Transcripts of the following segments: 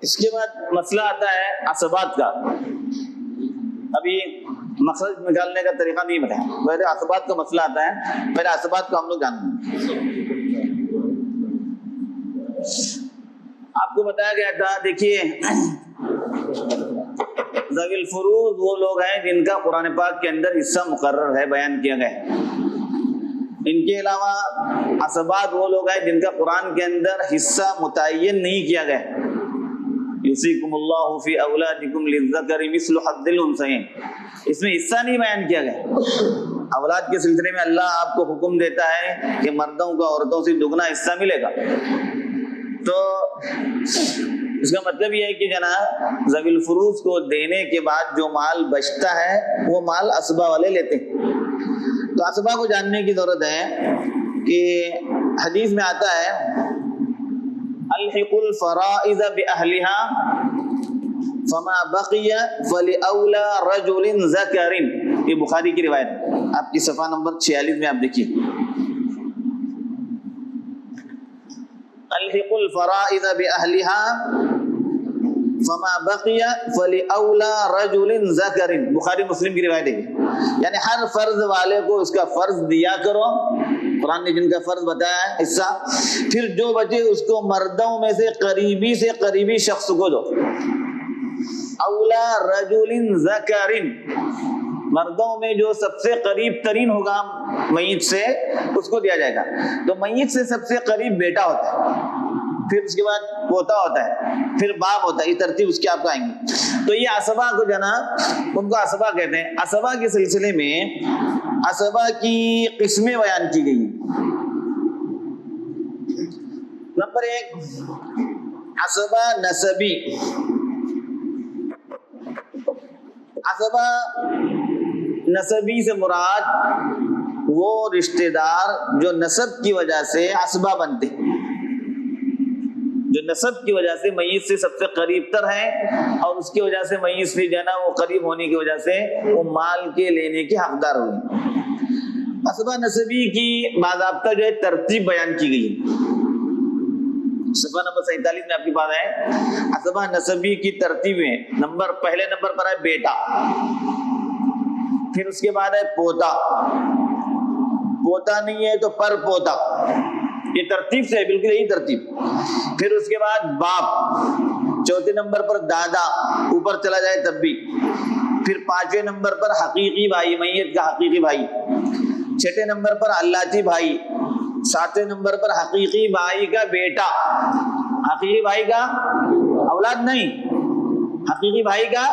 اس کے بعد مسئلہ آتا ہے عصبات کا. ابھی مخرج نکالنے کا طریقہ نہیں بتایا, پہلے عصبات کا مسئلہ آتا ہے. پہلے عصبات کو ہم لوگ جانتے ہیں. آپ کو بتایا گیا تھا, دیکھیے ذوی الفروض وہ لوگ ہیں جن کا قرآن پاک کے اندر حصہ مقرر ہے, بیان کیا گیا ہے. ان کے علاوہ عصبات وہ لوگ ہیں جن کا قرآن کے اندر حصہ متعین نہیں کیا گیا ہے. یوصیکم اللہ فی اولادکم للذکر مثل حظ الانثیین, اس میں حصہ نہیں بیان کیا گیا. اولاد کے سلسلے میں اللہ آپ کو حکم دیتا ہے کہ مردوں کو عورتوں سے دگنا حصہ ملے گا. تو اس کا مطلب یہ ہے کہ جناب ذوی الفروض کو دینے کے بعد جو مال بچتا ہے وہ مال عصبہ والے لیتے ہیں. تو عصبہ کو جاننے کی ضرورت ہے کہ حدیث میں آتا ہے الحق الفرائض باہلها فما بقي فلأولى رجل ذکر. یہ بخاری کی روایت, آپ کی صفحہ نمبر 46 میں آپ دیکھیے. الحق الفرائض باہلها فما بقي فلأولى رجل ذکر. بخاری مسلم کی روایت ہے. یعنی ہر فرض والے کو اس کا فرض دیا کرو, قرآن نے جن کا فرض بتایا ہے حصہ, پھر جو بچے اس کو مردوں میں سے قریبی شخص کو دو. اولا رجل ذکر, مردوں میں جو سب سے قریب ترین ہوگا میت سے اس کو دیا جائے گا. تو میت سے سب سے قریب بیٹا ہوتا ہے, پھر اس کے بعد پوتا ہوتا ہے, پھر باپ ہوتا ہے. یہ ترتیب اس کی آپ کو آئیں گی. تو یہ عصبہ کو جو نا ان کو عصبہ کہتے ہیں. عصبہ کے سلسلے میں عصبہ کی قسمیں بیان کی گئی ہیں. نمبر 1 عصبہ نسبی. عصبہ نسبی سے مراد وہ رشتہ دار جو نسب کی وجہ سے عصبہ بنتے, جو نسب کی وجہ سے میت سے سب سے قریب تر ہے اور اس کی وجہ سے میت سے جو ہے نا وہ قریب ہونے کی وجہ سے وہ مال کے لینے کے حقدار ہوئے. عصبہ نسبی کی باضابطہ جو ہے ترتیب بیان کی گئی ہے. صفحہ نمبر 47 میں آپ کے پاس ہے عصبہ نسبی کی ترتیب میں. پہلے نمبر پر ہے بیٹا, پھر اس کے بعد ہے پوتا, پوتا نہیں ہے تو پر پوتا. یہ ترتیب سے ہے, بالکل یہی ترتیب. پھر اس کے بعد باپ, چوتھے نمبر پر دادا, اوپر چلا جائے تب بھی. پھر 5ویں نمبر پر حقیقی بھائی, میت کا حقیقی بھائی. 6 نمبر پر اللہ بھائی. 7ویں نمبر پر حقیقی بھائی کا بیٹا. حقیقی بھائی کا اولاد نہیں, حقیقی بھائی کا.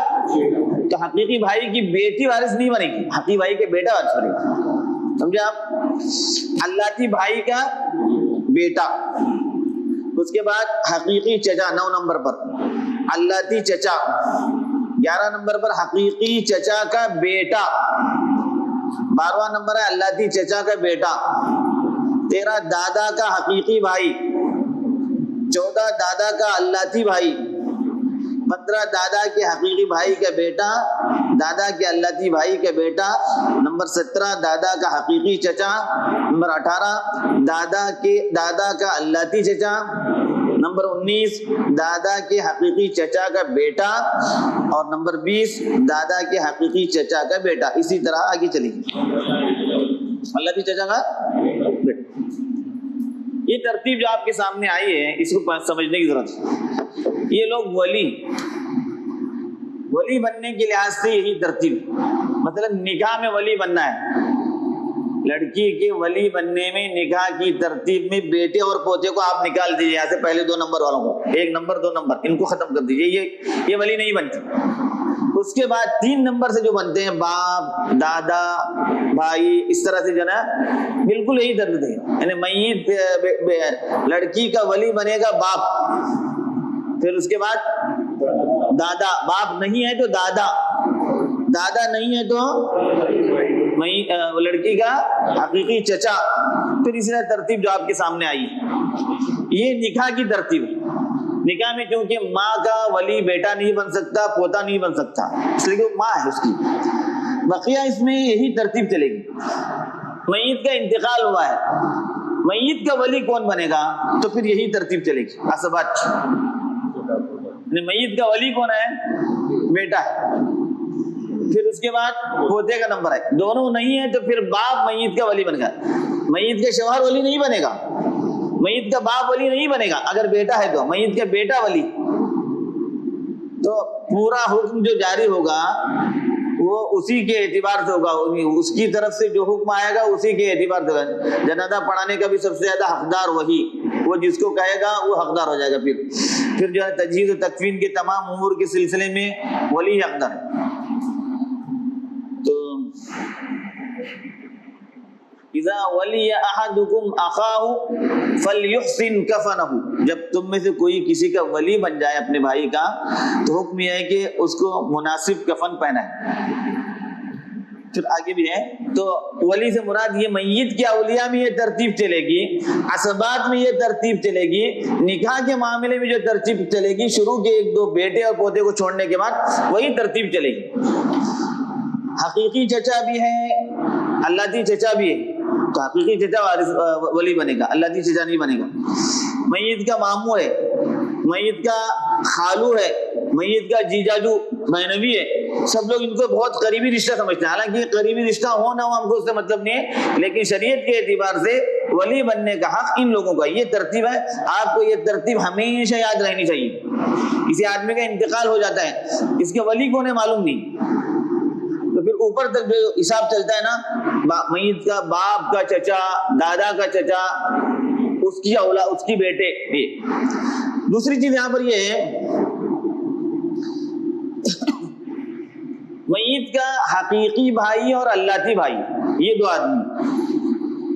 تو حقیقی بھائی کی بیٹی وارث نہیں بنے گی, حقیقی بھائی کے بیٹا وارث بنے گا. سمجھے آپ؟ اللہ بھائی کا بیٹا. اس کے بعد حقیقی چچا 9 نمبر پر, اللہ چچا. 11 نمبر پر حقیقی چچا کا بیٹا. 12واں نمبر ہے اللہ چچا کا بیٹا. 13 دادا کا حقیقی بھائی. 14 دادا کا اللہ بھائی. 15 دادا کے حقیقی بھائی کا بیٹا, دادا کے اللہ بھائی کا بیٹا. نمبر 17 دادا کا حقیقی چچا. نمبر 18 دادا کا اللہ چچا. نمبر 19 دادا کے حقیقی چچا کا بیٹا. اور نمبر 20 دادا کے حقیقی چچا کا بیٹا. اسی طرح آگے چلی اللہ چچا کا بیٹا. یہ ترتیب جو آپ کے سامنے آئی ہے اس کو سمجھنے کی ضرورت ہے. یہ لوگ ولی بننے کے لحاظ سے یہی ترتیب, مطلب نکاح میں ولی بننا ہے. لڑکی کے ولی بننے میں نکاح کی ترتیب میں بیٹے اور پوتے کو آپ نکال دیجیے یہاں سے. پہلے 2 نمبر والوں کو, 1 نمبر 2 نمبر, ان کو ختم کر دیجیے. یہ ولی نہیں بنتی. اس کے بعد 3 نمبر سے جو بنتے ہیں باپ, دادا, بھائی, اس طرح سے جو نا بالکل یہی ترتیب ہے. یعنی میت لڑکی کا ولی بنے گا باپ, پھر اس کے بعد دادا. باپ نہیں ہے تو دادا, دادا نہیں ہے تو لڑکی کا حقیقی چچا. پھر اسی طرح ترتیب جو آپ کے سامنے آئی. یہ نکاح کی ترتیب. نکاح میں کیونکہ ماں کا ولی بیٹا نہیں بن سکتا, پوتا نہیں بن سکتا, اس لیے کہ وہ ماں ہے اس کی. بقیہ اس میں یہی ترتیب چلے گی. میت کا انتقال ہوا ہے, میت کا ولی کون بنے گا, تو پھر یہی ترتیب چلے گی عصبات کی. میت کا ولی کون ہے؟ بیٹا ہے. پھر اس کے بعد پوتے کا نمبر ہے. دونوں نہیں ہے تو پھر باپ میت کا ولی بن گیا. میت کے شوہر ولی نہیں بنے گا, میت کا باپ ولی نہیں بنے گا. اگر بیٹا ہے تو میت کا بیٹا ولی. تو پورا حکم جو جاری ہوگا وہ اسی کے اعتبار سے ہوگا, اس کی طرف سے جو حکم آئے گا اسی کے اعتبار سے ہوگا. جنازہ پڑھانے کا بھی سب سے زیادہ حقدار وہی, وہ جس کو کہے گا وہ حقدار ہو جائے گا. پھر جو ہے تجہیز و تکفین کے تمام امور کے سلسلے میں ولی حقدار ہے. تو اذا ولی احدکم اخاہ فلیحسن کفنہ, جب تم میں سے کوئی کسی کا ولی بن جائے اپنے بھائی کا تو حکم یہ ہے کہ اس کو مناسب کفن پہنائے. پھر آگے بھی ہے. تو ولی سے مراد یہ میت کے اولیاء میں یہ ترتیب چلے گی, عصبات میں یہ ترتیب چلے گی, نکاح کے معاملے میں جو ترتیب چلے گی شروع کے 1-2 بیٹے اور پوتے کو چھوڑنے کے بعد وہی ترتیب چلے گی. حقیقی چچا بھی ہے, اللہ کی چچا بھی ہے, تو حقیقی چچا ولی بنے گا, اللہ کی چچا نہیں بنے گا. میت کا ماموں ہے, میت کا خالو ہے, میت کا جیجاجو بہنوی ہے, سب لوگ ان کو بہت قریبی رشتہ سمجھتے ہیں. حالانکہ قریبی رشتہ ہو نہ ہو ہم کو اس سے مطلب نہیں ہے, لیکن شریعت کے اعتبار سے ولی بننے کا حق ان لوگوں کا. یہ ترتیب ہے, آپ کو یہ ترتیب ہمیشہ یاد رہنی چاہیے. کسی آدمی کا انتقال ہو جاتا ہے, اس کے ولی کون ہے معلوم نہیں, تو پھر اوپر تک جو حساب چلتا ہے نا, میت کا باپ کا چچا, دادا کا چچا, اس کی اولاد, اس کی بیٹے. دوسری چیز یہاں پر یہ ہے, میت کا حقیقی بھائی اور اللہتی بھائی, یہ 2 آدمی,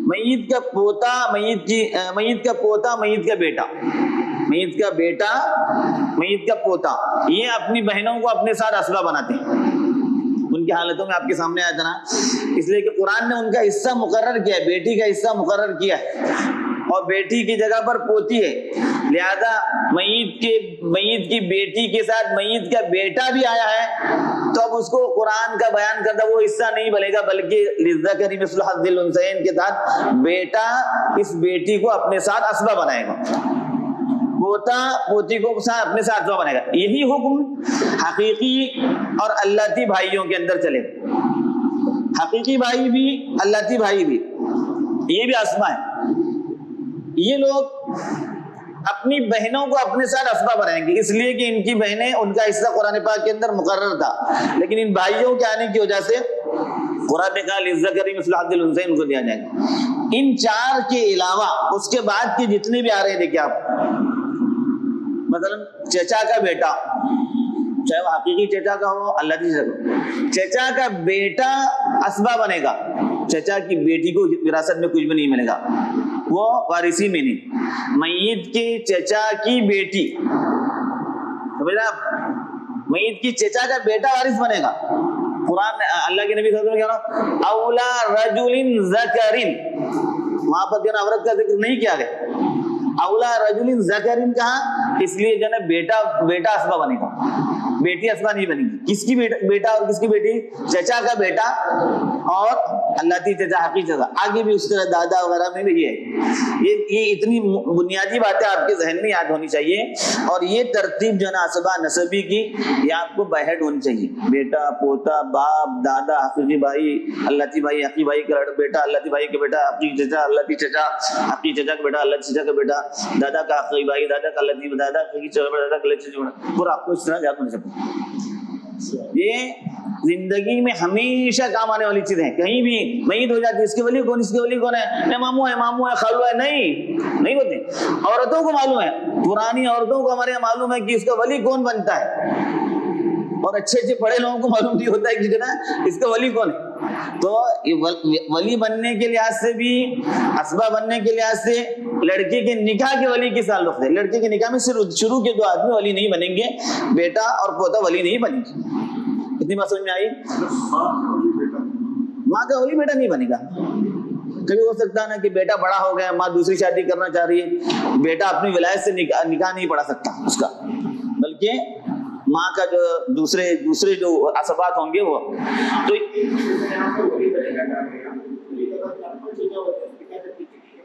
میت کا پوتا, میت کا پوتا, میت کا بیٹا, میت کا بیٹا, میت کا پوتا, یہ اپنی بہنوں کو اپنے ساتھ اسبہ بناتے ہیں. ان کی حالتوں میں آپ کے سامنے آیا تھا نا, اس لیے کہ قرآن نے ان کا حصہ مقرر کیا ہے, بیٹی کا حصہ مقرر کیا ہے, اور بیٹی کی جگہ پر پوتی ہے. لہذا میت کی بیٹی کے ساتھ میت کا بیٹا بھی آیا ہے, تو اب اس کو قرآن کا بیان کردہ وہ حصہ نہیں بنے گا, بلکہ للذکر مثل حظ الانثیین کے ساتھ بیٹا اس بیٹی کو اپنے ساتھ اسبہ بنائے گا, پوتا پوتی کو اپنے ساتھ اسبہ بنائے گا. یہی حکم حقیقی اور اللہتی بھائیوں کے اندر چلے. حقیقی بھائی بھی, اللہتی بھائی بھی, یہ بھی اسبہ ہے. یہ لوگ اپنی بہنوں کو اپنے ساتھ اسبہ بنائیں گے, اس لیے کہ ان کی بہنیں, ان کا حصہ قرآن پاک کے اندر مقرر تھا, لیکن ان بھائیوں کے آنے کی وجہ سے قرآن نے کہا للذکر مثل حظ الانثیین کو دیا جائے گا. ان 4 کے علاوہ اس کے بعد کے جتنے بھی آ رہے ہیں, دیکھیں آپ, مثلا چچا کا بیٹا, چاہے وہ حقیقی چچا کا ہو, اللہ کی چچا کا, چچا کا بیٹا اسبہ بنے گا. چچا کی بیٹی کو وراثت میں کچھ بھی نہیں ملے گا, وہ وارثی میں نہیں. میت کے چچا کی بیٹی, سمجھا, میت کی چچا کا بیٹا وارث بنے گا. قرآن اللہ کے نبی صلی اللہ علیہ وسلم کہا اولا رجل ذکر, وہاں پر جو عورت کا ذکر نہیں کیا گیا, اولا رجل ذکر کہا, اس لیے جو ہے بیٹا اسبہ بنے گا, بیٹی اسبہ نہیں بنے گی. کس کی بیٹا اور کس کی بیٹی؟ چچا کا بیٹا اور اللہ کی چچا, حقیقی چچا. آگے بھی اس طرح دادا وغیرہ میں بھی یہ ہے. یہ اتنی بنیادی باتیں آپ کے ذہن میں یاد ہونی چاہیے, اور یہ ترتیب جو ہے نا اسبہ نسبی کی, یہ آپ کو بہت ہونی چاہیے. بیٹا, پوتا, باپ, دادا, حقیقی بھائی, اللہ کی بھائی, حقیقی بھائی کا بیٹا, اللہ کی بھائی کا بیٹا, حقیقی چچا, اللہ کی چچا, حقیقی چچا کا بیٹا, اللہ کی چچا کا بیٹا, دادا کا حقیقی بھائی, دادا کا اللہ کی دادا, حقیقی چچا کا دادا کا اللہ کی چچا, پورا آپ کو اس طرح یاد ہونے چاہیے. یہ زندگی میں ہمیشہ کام آنے والی چیز ہے. کہیں بھی میت ہو جاتی ہے, اس کے ولی کون, اس کے ولی کون ہے, ماموں ہے, خالو ہے, نہیں ہوتے. عورتوں کو معلوم ہے, پرانی عورتوں کو ہمارے یہاں معلوم ہے کہ اس کا ولی کون بنتا ہے, اور اچھے پڑھے لوگوں کو معلوم نہیں ہوتا ہے کہ جنا اس کا ولی کون ہے. تو ولی بننے کے لحاظ سے بھی, اسبہ بننے کے لحاظ سے, لڑکی کے نکاح کے ولی کی تعلق ہے. لڑکی کے نکاح میں شروع کے 2 آدمی ولی نہیں بنیں گے, بیٹا اور پوتا ولی نہیں بنیں گے. اتنی بات سمجھ میں آئی؟ ماں کا ولی بیٹا نہیں بنے گا. کبھی ہو سکتا ہے نا کہ بیٹا بڑا ہو گیا, ماں دوسری شادی کرنا چاہ رہی ہے, بیٹا اپنی ولایت سے نکاح نہیں پڑھا سکتا اس کا, بلکہ ماں کا جو دوسرے جو اسبات ہوں گے وہ. تو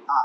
ہاں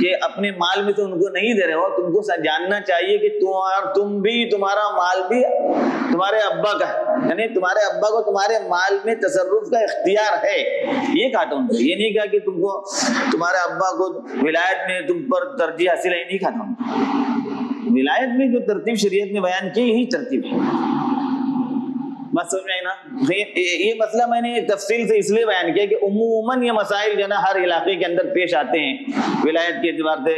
کہ اپنے مال میں سے ان کو نہیں دے رہے ہو، تم کو جاننا چاہیے کہ تم بھی، تمہارا مال بھی تمہارے ابا کا ہے، یعنی تمہارے ابا کو تمہارے مال میں تصرف کا اختیار ہے، یہ کہا تھا ان کو. یہ نہیں کہا کہ تم کو تمہارے ابا کو ولایت میں تم پر ترجیح حاصل ہے، نہیں کہا تھا. ولایت میں جو ترتیب شریعت نے بیان کی یہی ترتیب ہے. بات سمجھ میں آئی نا؟ یہ مسئلہ میں نے تفصیل سے اس لیے بیان کیا کہ عموماً یہ مسائل جو ہے نا ہر علاقے کے اندر پیش آتے ہیں، ولایت کے اعتبار سے،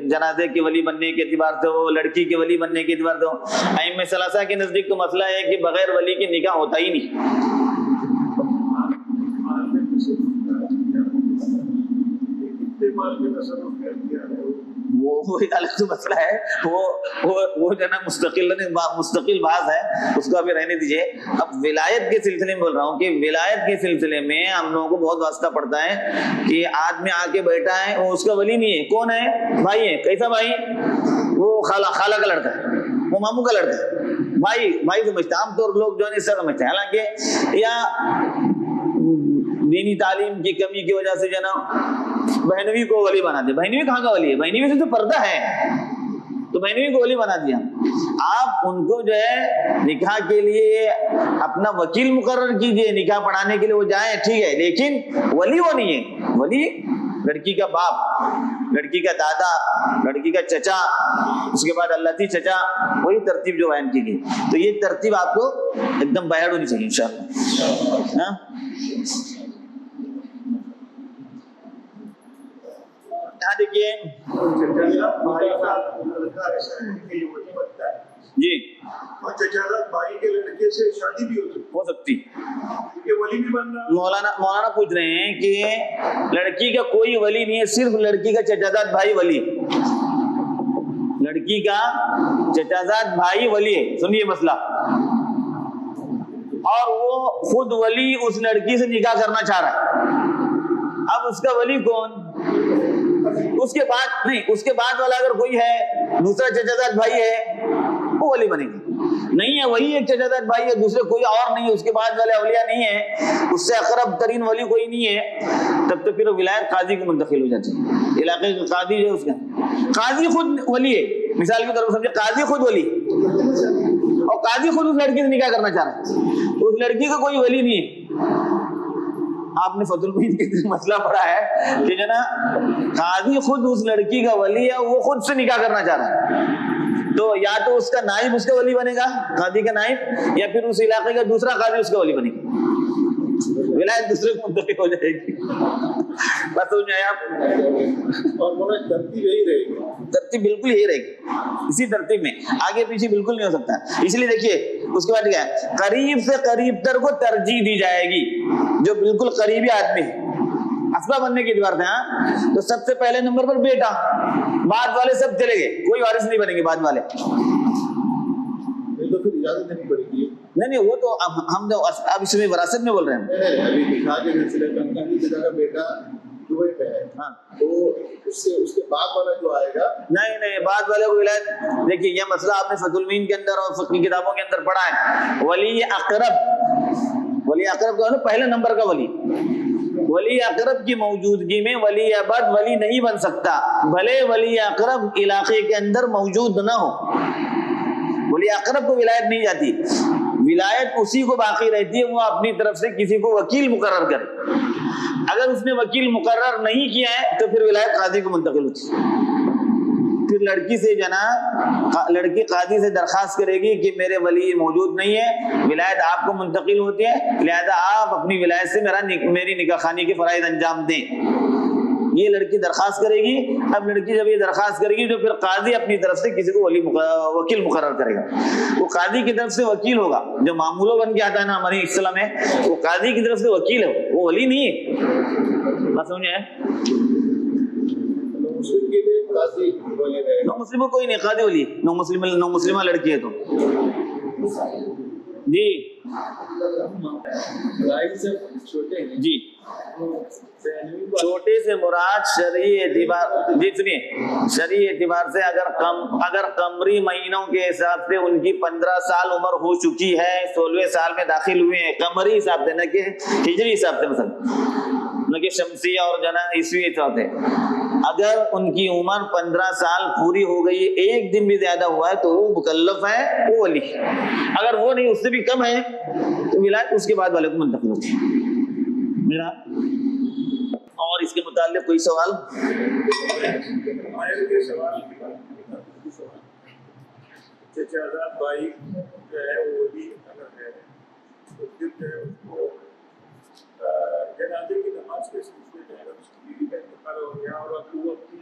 جنازے کے ولی بننے کے اعتبار سے ہو، لڑکی کے ولی بننے کے اعتبار سے ہو. ائمہ ثلاثہ کے نزدیک تو مسئلہ ہے کہ بغیر ولی کے نکاح ہوتا ہی نہیں. وہ ایک الگ تو مسئلہ ہے، وہ جو ہے نا مستقل بحث ہے، اس کو ابھی رہنے دیجیے. اب ولایت کے سلسلے میں بول رہا ہوں کہ ولایت کے سلسلے میں ہم لوگوں کو بہت واسطہ پڑتا ہے کہ آدمی آ کے بیٹھا ہے، وہ اس کا ولی نہیں ہے. کون ہے؟ بھائی ہے. کیسا بھائی؟ وہ خالہ کا لڑکا ہے، وہ ماموں کا لڑکا ہے. بھائی سمجھتا، عام طور لوگ جو ہے اس طرح سمجھتے ہیں. حالانکہ یا دینی تعلیم کی کمی کی وجہ سے جو ہے نا بہنوی کو ولی بنا دیا. بہنوی کہاں کا ولی ہے؟ بہنوی سے تو پردہ ہے، تو بہنوی کو ولی بنا دیا. آپ ان کو جو ہے نکاح کے لیے اپنا وکیل مقرر کیجئے، نکاح پڑھانے کے لیے وہ جائیں، ٹھیک ہے، لیکن ولی وہ نہیں ہے. ولی لڑکی کا باپ، لڑکی کا دادا، لڑکی کا چچا، اس کے بعد اللہ تی چچا، وہی ترتیب جو بیان کی گئی. تو یہ ترتیب آپ کو ایک دم بیان ہونی چاہیے انشاءاللہ. ہاں یہاں دیکھیے جی، بھائی کے لڑکے سے شادی بھی ہو سکتی. ولی بھی بن رہا. مولانا پوچھ رہے ہیں کہ لڑکی کا کوئی ولی نہیں ہے، صرف لڑکی کا چچازاد بھائی ولی. لڑکی کا چچازاد بھائی ولی ہے. سنیے مسئلہ. اور وہ خود ولی اس لڑکی سے نکاح کرنا چاہ رہا ہے. اب اس کا ولی کون؟ اس کے بعد نہیں، اس کے بعد والا اگر کوئی ہے، دوسرا چچازاد بھائی ہے، وہ ولی بنے گا. نہیں ہے، وہی ایک چچازاد بھائی ہے، دوسرے کوئی اور نہیں ہے، اس کے بعد والے اولیاء نہیں ہے، اس سے اقرب ترین ولی کوئی نہیں ہے، تب تو پھر ولایت قاضی کو منتقل ہو جاتی ہے. علاقے کا قاضی جو ہے، اس کا قاضی خود ولی ہے. مثال کے طور پر سمجھے، قاضی خود ولی، اور قاضی خود اس لڑکی سے نکاح کرنا چاہ رہا ہے، تو اس لڑکی کا کوئی ولی نہیں ہے. آپ نے فتح المعین کے مسئلہ پڑھا ہے کہ جو نا قاضی خود اس لڑکی کا ولی ہے، وہ خود سے نکاح کرنا چاہ رہا ہے، تو یا تو اس کا نائب اس کا ولی بنے گا، قاضی کا نائب، یا پھر اس علاقے کا دوسرا قاضی اس کا ولی بنے گا. ولایت دوسرے کو منتقل ہو جائے گی. بات سمجھ میں آیا آپ؟ اور ترتیب یہی رہے گی. ترتیب بالکل یہی رہے گی، اسی ترتیب میں، آگے پیچھے بالکل نہیں ہو سکتا. اس لیے دیکھیے اس کے بعد کیا ہے، قریب سے قریب تر کو ترجیح دی جائے گی. جو بالکل قریبی آدمی ہے اسباب بننے کے اعتبار سے، ہاں، تو سب سے پہلے نمبر پر بیٹا، بعد والے سب چلے گئے، کوئی وارث نہیں بنیں گے بعد والے. تو پھر اجازت دینی پڑے گی. نہیں وہ تو ہم اب اس میں وراثت میں بول رہے ہیں. ابھی نکاح کے سلسلے میں کنکانی چچا کا بیٹا دبئی پہ ہے، ہاں، تو اس کے بعد والا جو آئے گا، نہیں بعد والے کو ولایت. دیکھیے یہ مسئلہ آپ نے فتح المعین کے اندر اور فقہی کتابوں کے اندر پڑھا ہے. ولی اقرب کا پہلے نمبر کا ولی، ولی اقرب کی موجودگی میں ولی ابد ولی نہیں بن سکتا، بھلے ولی اقرب علاقے کے اندر موجود نہ ہو. ولی اقرب کو ولایت نہیں جاتی، ولایت اسی کو باقی رہتی ہے، وہ اپنی طرف سے کسی کو وکیل مقرر کرے. اگر اس نے وکیل مقرر نہیں کیا ہے تو پھر ولایت قاضی کو منتقل ہوتی ہے. پھر لڑکی سے جناب، لڑکی قاضی سے درخواست کرے گی کہ میرے ولی موجود نہیں ہے، ولایت آپ کو منتقل ہوتی ہے، لہذا آپ اپنی ولایت سے میری نکاح خوانی کے فرائض انجام دیں. یہ لڑکی درخواست کرے گی. اب لڑکی جب یہ درخواست کرے گی تو پھر قاضی اپنی طرف سے کسی کو وکیل مقرر کرے گا. وہ قاضی کی طرف سے وکیل ہوگا، جو معمولوں بن کے آتا ہے نا ہماری اصطلاح میں، وہ قاضی کی طرف سے وکیل ہے، وہ ولی نہیں ہے. بات سمجھے؟ مسلم کے لیے قاضی ولی رہے گا. نو مسلم کو کوئی نہیں، قاضی ولی. نو مسلمہ لڑکی ہے تو جی جی، چھوٹے سے مراد شرعی اعتبار، جی سنیے، شرعی اعتبار سے اگر قمری مہینوں کے حساب سے ان کی 15 سال عمر ہو چکی ہے، 16ویں سال میں داخل ہوئے ہیں، قمری حساب سے، نہ کہ ہجری حساب سے، مثلا نہ کہ شمسی اور جنا عیسوی حساب سے. اگر ان کی عمر 15 سال پوری ہو گئی ہے، ایک دن بھی زیادہ ہوا ہے تو وہ مکلف ہے، وہ ولی ہے۔ اگر وہ نہیں، اس سے بھی کم ہے تو ولایت اس کے بعد والے کو منتقل ہوتی ہے۔ میرا اور اس کے متعلق کوئی سوال؟ چچا بھائی جو ہے وہ ولی اگر ہے تو پھر جو ہے اس کو جنازے کی نماز کے سلسلے میں اگر اس کی بیوی کا انتقال ہو گیا اور اب وہ اپنی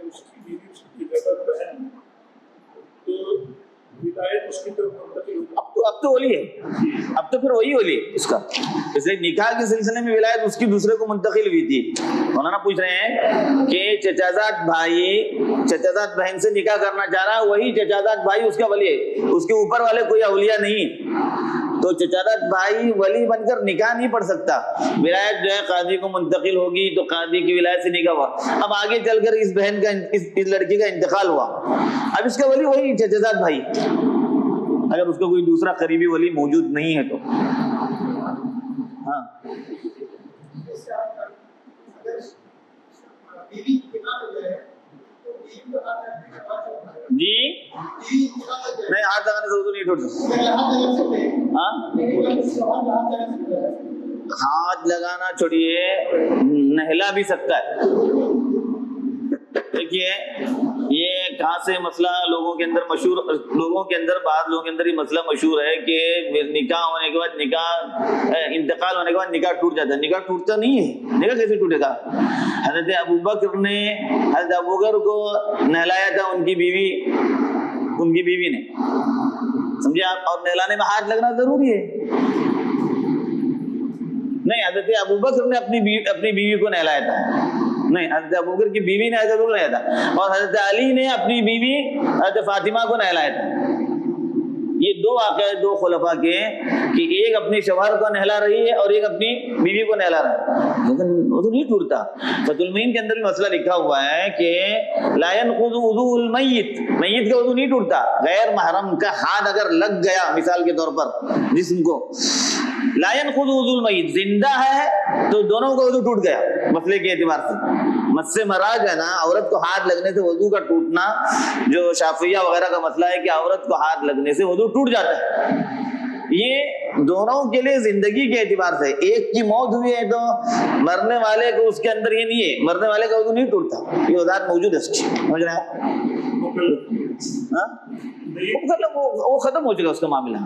اس کی بیوی اس کی جگہ بہن تو ولایت اس کی طرف منتقل ہوگی۔ اب تو ولی ہے، اب تو پھر وہی ولی ہے اس کا، اس لیے نکاح کے سلسلے میں ولایت اس کی دوسرے کو منتقل ہوئی تھی۔ مولانا پوچھ رہے ہیں کہ چچازاد بھائی چچازاد بہن سے نکاح کرنا چاہ رہا ہے، وہی چچازاد بھائی اس کا ولی ہے، اس کے اوپر والے کوئی اولیاء نہیں، تو چچازاد بھائی ولی بن کر نکاح نہیں پڑھ سکتا، ولایت جو ہے قاضی کو منتقل ہوگی، تو قاضی کی ولایت سے نکاح ہوا۔ اب آگے چل کر اس بہن کا اس لڑکی کا انتقال ہوا، اب اس کا ولی وہی چچازاد بھائی، اگر اس کا کوئی دوسرا قریبی ولی موجود نہیں ہے تو۔ ہاں جی نہیں، ہاتھ لگانے سے وضو نہیں ٹوٹ سکتا۔ ہاں ہاتھ لگانا چھوڑیے، نہلا بھی سکتا ہے۔ دیکھیے یہ کہاں سے مسئلہ لوگوں کے اندر مشہور، لوگوں کے اندر بعض لوگوں کے اندر یہ مسئلہ مشہور ہے کہ نکاح ہونے کے بعد انتقال ہونے کے بعد نکاح ٹوٹ جاتا ہے۔ نکاح ٹوٹتا نہیں ہے، نکاح کیسے ٹوٹے گا؟ حضرت ابوبکر نے حضرت ابوبکر کو نہلایا تھا ان کی بیوی نے، سمجھے آپ، اور نہلانے میں ہاتھ لگنا ضروری ہے؟ نہیں، حضرت ابوبکر نے اپنی بیوی کو نہلایا تھا، نہیں، حضرت ابوبکر کی بیوی نے حضرت کو نہلایا تھا، اور حضرت علی نے اپنی بیوی حضرت فاطمہ کو نہلایا تھا۔ یہ دو واقعے دو خلفاء کے کہ ایک اپنی شوہر کو نہلا رہی ہے اور ایک اپنی بیوی کو نہلا رہا ہے، لیکن وضو نہیں ٹوٹتا۔ فتح المعین کے اندر بھی مسئلہ لکھا ہوا ہے کہ لا ينقض وضوء المیت، میت کا وضو نہیں ٹوٹتا، غیر محرم کا ہاتھ اگر لگ گیا مثال کے طور پر جسم کو، لا ينقض وضوء المیت، زندہ ہے تو دونوں کا وضو ٹوٹ گیا مسئلے کے اعتبار سے۔ مس مراج ہے نا، عورت کو ہاتھ لگنے سے وضو کا ٹوٹنا، جو شافعیہ وغیرہ کا مسئلہ ہے کہ عورت کو ہاتھ لگنے سے وضو ٹوٹ جاتا ہے، یہ دونوں کے لیے زندگی کے اعتبار سے۔ ایک کی موت ہوئی ہے تو مرنے والے کو اس کے اندر یہ نہیں ہے، مرنے والے کا وضو نہیں ٹوٹتا، یہ وضاحت موجود ہے اس کی، سمجھ رہے ہیں؟ وہ ختم ہو چکا اس کا معاملہ۔